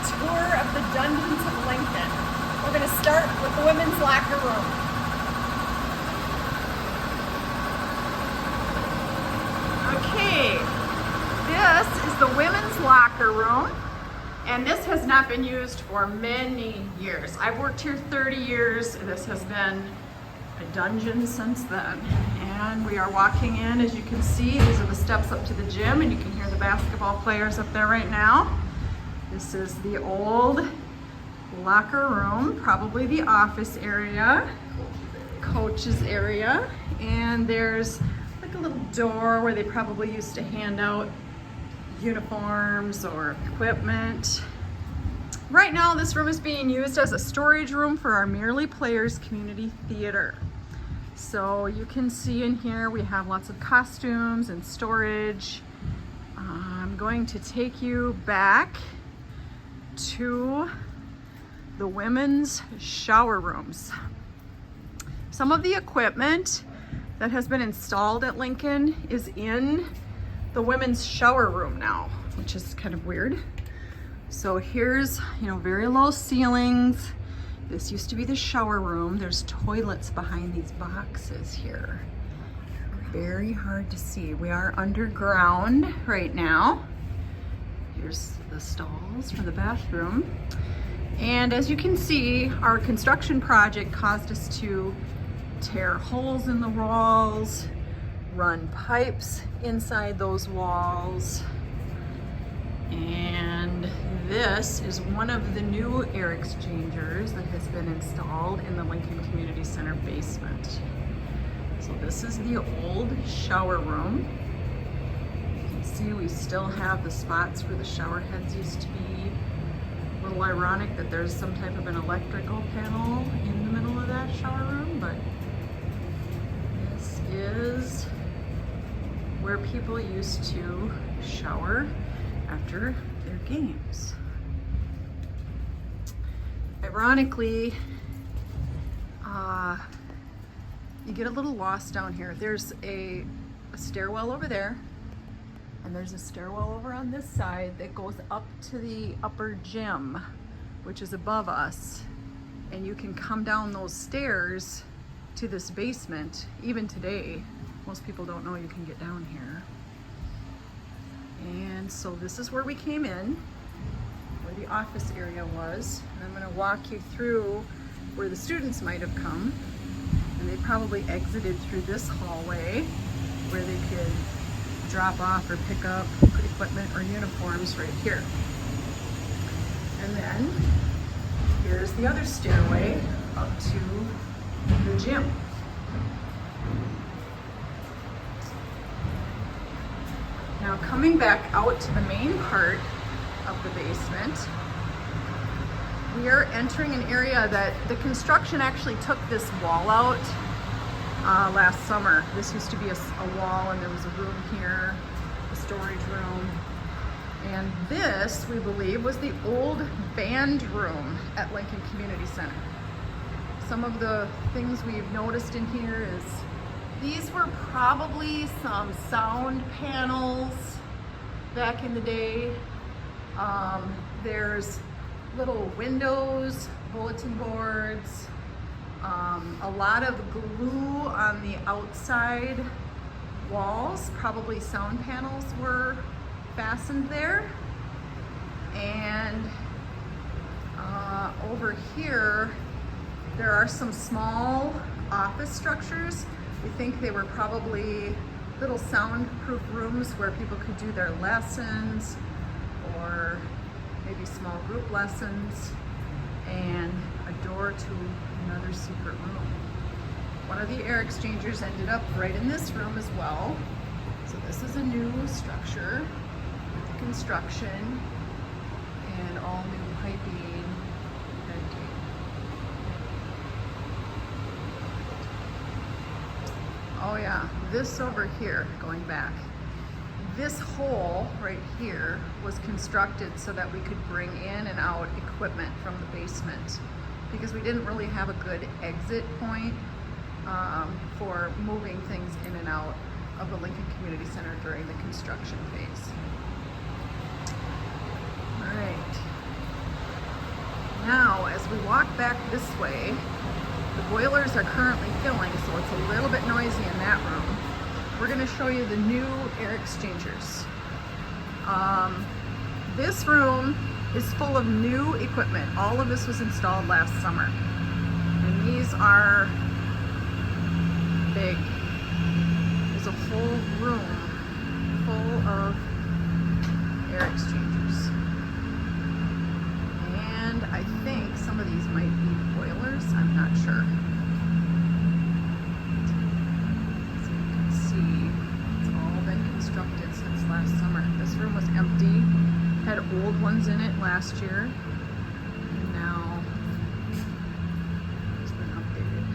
tour of the Dungeons of Lincoln. We're going to start with the women's locker room. Okay, this is the women's locker room, and this has not been used for many years. I've worked here 30 years. This has been a dungeon since then. And we are walking in, as you can see, these are the steps up to the gym, and you can hear the basketball players up there right now. This is the old locker room, probably the office area, coach's area, and there's like a little door where they probably used to hand out uniforms or equipment. Right now, this room is being used as a storage room for our Merely Players Community Theater. So you can see in here we have lots of costumes and storage. I'm going to take you back to the women's shower rooms. Some of the equipment that has been installed at Lincoln is in the women's shower room now, which is kind of weird. So here's, very low ceilings. This used to be the shower room. There's toilets behind these boxes here. Very hard to see. We are underground right now. Here's the stalls for the bathroom. And as you can see, our construction project caused us to tear holes in the walls, run pipes inside those walls. And this is one of the new air exchangers that has been installed in the Lincoln Community Center basement. So this is the old shower room. You can see we still have the spots where the shower heads used to be. A little ironic that there's some type of an electrical panel in the middle of that shower room, but this is where people used to shower after their games. Ironically, you get a little lost down here. There's a stairwell over there, and there's a stairwell over on this side that goes up to the upper gym, which is above us. And you can come down those stairs to this basement. Even today, most people don't know you can get down here. And so this is where we came in, where the office area was. And I'm going to walk you through where the students might have come. And they probably exited through this hallway where they could drop off or pick up equipment or uniforms right here. And then here's the other stairway up to the gym. Now coming back out to the main part of the basement, we are entering an area that the construction actually took this wall out last summer. This used to be a wall, and there was a room here, a storage room. And this, we believe, was the old band room at Lincoln Community Center. Some of the things we've noticed in here is these were probably some sound panels back in the day. There's little windows, bulletin boards, a lot of glue on the outside walls. Probably sound panels were fastened there. And over here, there are some small office structures. We think they were probably little soundproof rooms where people could do their lessons or maybe small group lessons, and a door to another secret room. One of the air exchangers ended up right in this room as well. So this is a new structure with the construction and all new piping and tape. Oh yeah, this over here, going back, this hole right here was constructed so that we could bring in and out equipment from the basement, because we didn't really have a good exit point for moving things in and out of the Lincoln Community Center during the construction phase. All right, Now, as we walk back this way, the boilers are currently filling, so it's a little bit noisy in that room. We're gonna show you the new air exchangers. This room is full of new equipment. All of this was installed last summer. And these are big. There's a whole room full of air exchangers. And I think some of these might be boilers, I'm not sure. So you can see it's all been constructed since last summer. This room was empty, had old ones in it last year, and now it's been updated.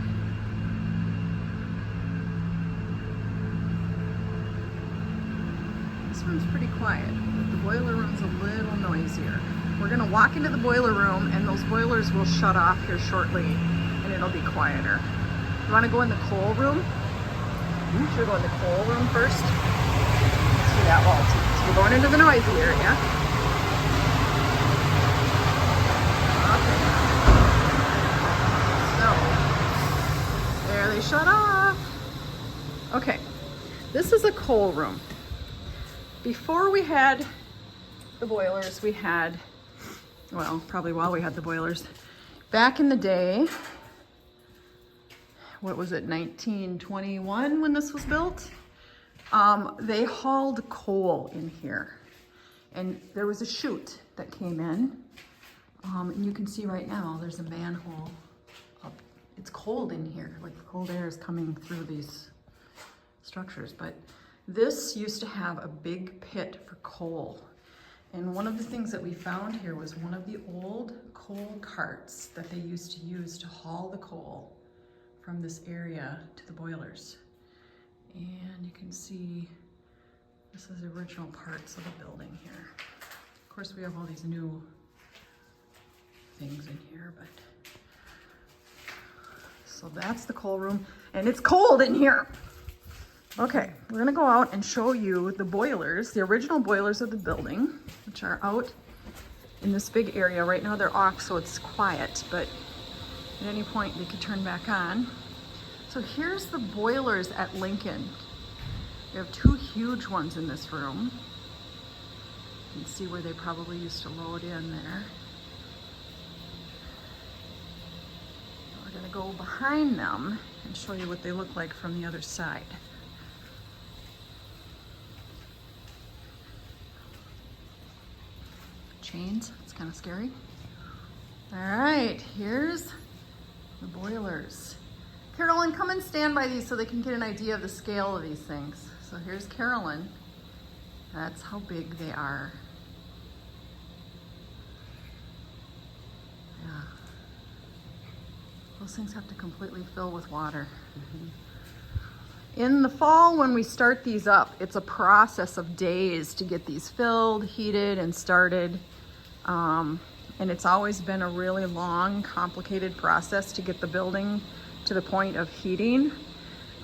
This room's pretty quiet, but the boiler room's a little noisier. We're gonna walk into the boiler room and those boilers will shut off here shortly and it'll be quieter. You wanna go in the coal room? Should we go in the coal room first? Let's do that wall too. So we're going into the noisy area. Okay. So, there they shut off. Okay, this is a coal room. Before we had the boilers, we had, well, probably while we had the boilers, back in the day, what was it, 1921 when this was built? They hauled coal in here. And there was a chute that came in. And you can see right now, there's a manhole up. It's cold in here, like the cold air is coming through these structures. But this used to have a big pit for coal. And one of the things that we found here was one of the old coal carts that they used to use to haul the coal from this area to the boilers. And you can see this is the original parts of the building here. Of course, we have all these new things in here, but so that's the coal room, and it's cold in here. Okay, we're gonna go out and show you the boilers, the original boilers of the building, which are out in this big area. Right now they're off, so it's quiet, but at any point they could turn back on. So here's the boilers at Lincoln. We have two huge ones in this room. You can see where they probably used to load in there. We're gonna go behind them and show you what they look like from the other side. Chains, it's kind of scary. All right, here's the boilers. Carolyn, come and stand by these so they can get an idea of the scale of these things. So here's Carolyn. That's how big they are. Yeah. Those things have to completely fill with water. In the fall, when we start these up, it's a process of days to get these filled, heated, and started. And it's always been a really long, complicated process to get the building to the point of heating.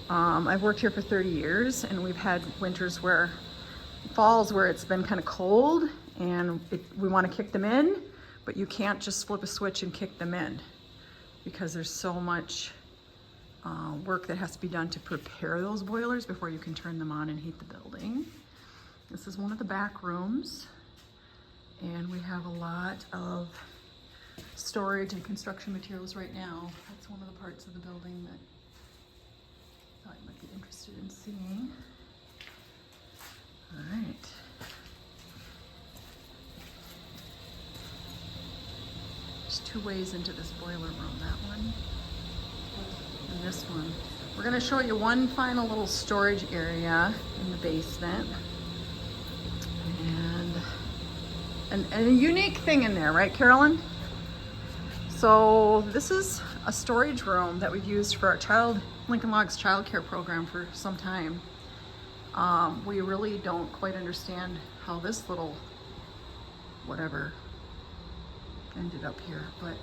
I've worked here for 30 years, and we've had winters falls where it's been kind of cold, and we want to kick them in, but you can't just flip a switch and kick them in because there's so much work that has to be done to prepare those boilers before you can turn them on and heat the building. This is one of the back rooms, and we have a lot of storage and construction materials right now. That's one of the parts of the building that I thought you might be interested in seeing. All right. There's two ways into this boiler room, that one and this one. We're gonna show you one final little storage area in the basement. And a unique thing in there, right, Carolyn? So this is a storage room that we've used for our Lincoln Logs child care program for some time. We really don't quite understand how this little whatever ended up here, but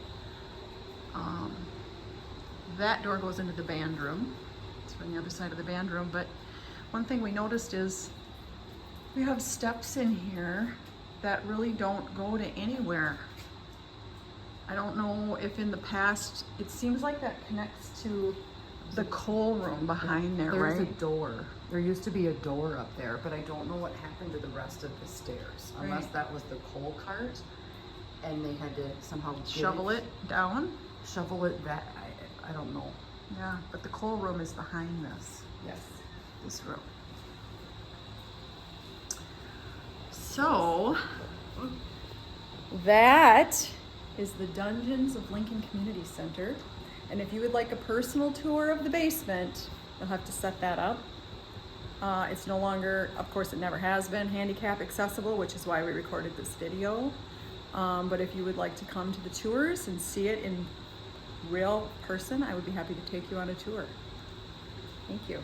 that door goes into the band room. It's from the other side of the band room, but one thing we noticed is we have steps in here that really don't go to anywhere. I don't know if in the past, it seems like that connects to the coal room behind there, There's right? a door. There used to be a door up there, but I don't know what happened to the rest of the stairs. Unless Right. that was the coal cart and they had to somehow get Shovel it down. shovel it that, I don't know. Yeah, but the coal room is behind this room. So that is the Dungeons of Lincoln Community Center. And if you would like a personal tour of the basement, you'll have to set that up. It's no longer, of course it never has been, handicap accessible, which is why we recorded this video. But if you would like to come to the tours and see it in real person, I would be happy to take you on a tour. Thank you.